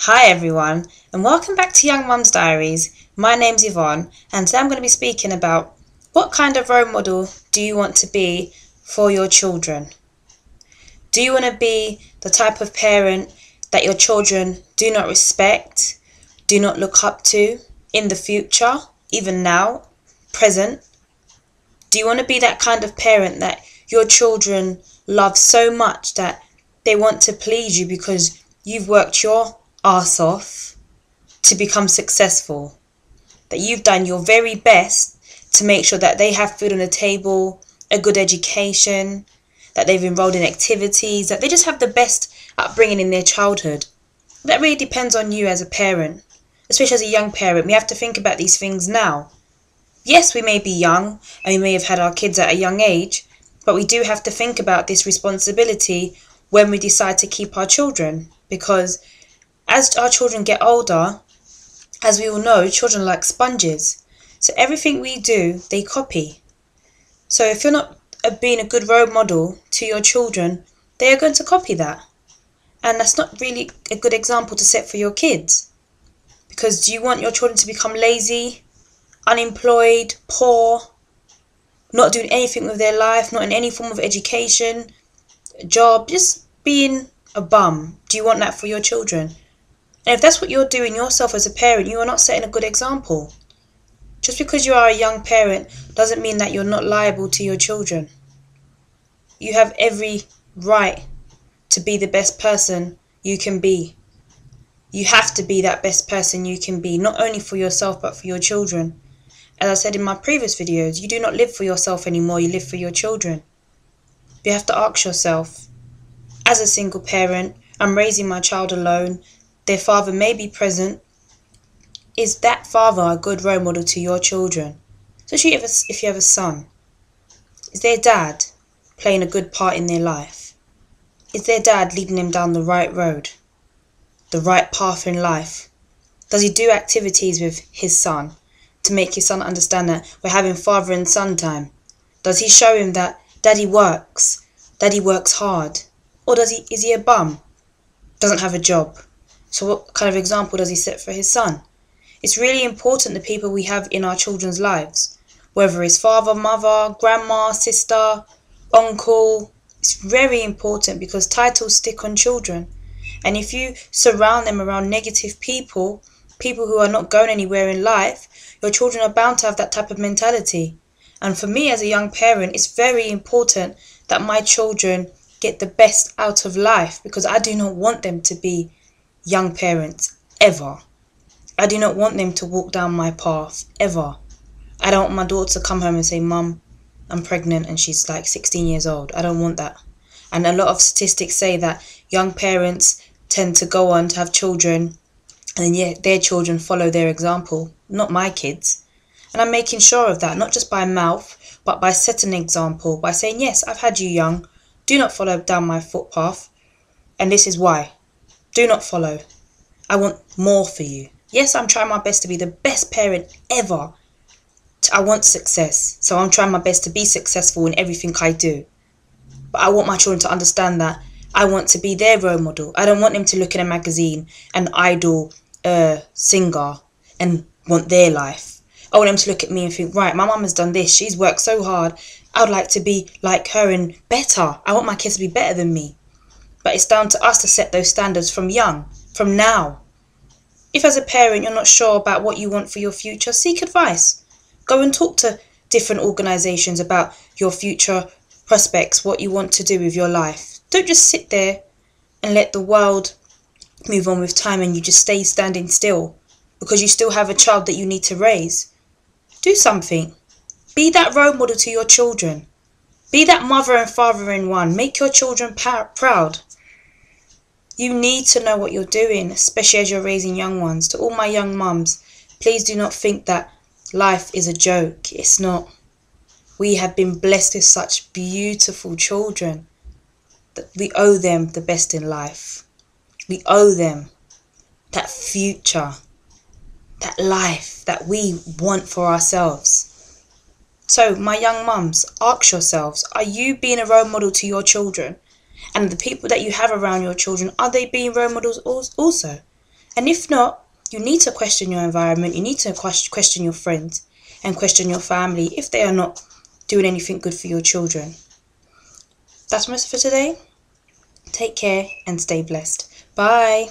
Hi everyone, and welcome back to Young Mum's Diaries. My name's Yvonne, and today I'm going to be speaking about what kind of role model do you want to be for your children? Do you want to be the type of parent that your children do not respect, do not look up to in the future, even now, present? Do you want to be that kind of parent that your children love so much that they want to please you because you've worked your arse off to become successful? That you've done your very best to make sure that they have food on the table, a good education, that they've enrolled in activities, that they just have the best upbringing in their childhood. That really depends on you as a parent, especially as a young parent. We have to think about these things now. Yes, we may be young and we may have had our kids at a young age, but we do have to think about this responsibility when we decide to keep our children, because as our children get older, as we all know, children are like sponges. So everything we do, they copy. So if you're not being a good role model to your children, they are going to copy that. And that's not really a good example to set for your kids. Because do you want your children to become lazy, unemployed, poor, not doing anything with their life, not in any form of education, job, just being a bum? Do you want that for your children? And if that's what you're doing yourself as a parent, you are not setting a good example. Just because you are a young parent doesn't mean that you're not liable to your children. You have every right to be the best person you can be. You have to be that best person you can be, not only for yourself but for your children. As I said in my previous videos, you do not live for yourself anymore, you live for your children. You have to ask yourself, as a single parent, I'm raising my child alone, their father may be present. Is that father a good role model to your children? Especially if you have a son. Is their dad playing a good part in their life? Is their dad leading them down the right road? The right path in life? Does he do activities with his son to make his son understand that we're having father and son time? Does he show him that daddy works hard? Or is he a bum? Doesn't have a job? So what kind of example does he set for his son? It's really important the people we have in our children's lives, whether it's father, mother, grandma, sister, uncle. It's very important because titles stick on children. And if you surround them around negative people who are not going anywhere in life, your children are bound to have that type of mentality. And for me as a young parent, it's very important that my children get the best out of life, because I do not want them to be young parents ever. I do not want them to walk down my path ever. I don't want my daughter to come home and say, Mum, I'm pregnant, and she's like 16 years old. I don't want that. And a lot of statistics say that young parents tend to go on to have children, and then yet their children follow their example, not my kids. And I'm making sure of that, not just by mouth, but by setting an example, by saying, yes, I've had you young. Do not follow down my footpath, and this is why. Do not follow. I want more for you. Yes, I'm trying my best to be the best parent ever. I want success, so I'm trying my best to be successful in everything I do. But I want my children to understand that I want to be their role model. I don't want them to look in a magazine and idol a singer and want their life. I want them to look at me and think, right, my mum has done this. She's worked so hard. I would like to be like her and better. I want my kids to be better than me. But it's down to us to set those standards from young, from now. If as a parent you're not sure about what you want for your future, seek advice. Go and talk to different organisations about your future prospects, what you want to do with your life. Don't just sit there and let the world move on with time and you just stay standing still because you still have a child that you need to raise. Do something. Be that role model to your children. Be that mother and father in one. Make your children proud. You need to know what you're doing, especially as you're raising young ones. To all my young mums, please do not think that life is a joke. It's not. We have been blessed with such beautiful children that we owe them the best in life. We owe them that future, that life that we want for ourselves. So, my young mums, ask yourselves, are you being a role model to your children? And the people that you have around your children, are they being role models also? And if not, you need to question your environment, you need to question your friends and question your family if they are not doing anything good for your children. That's most for today. Take care and stay blessed. Bye.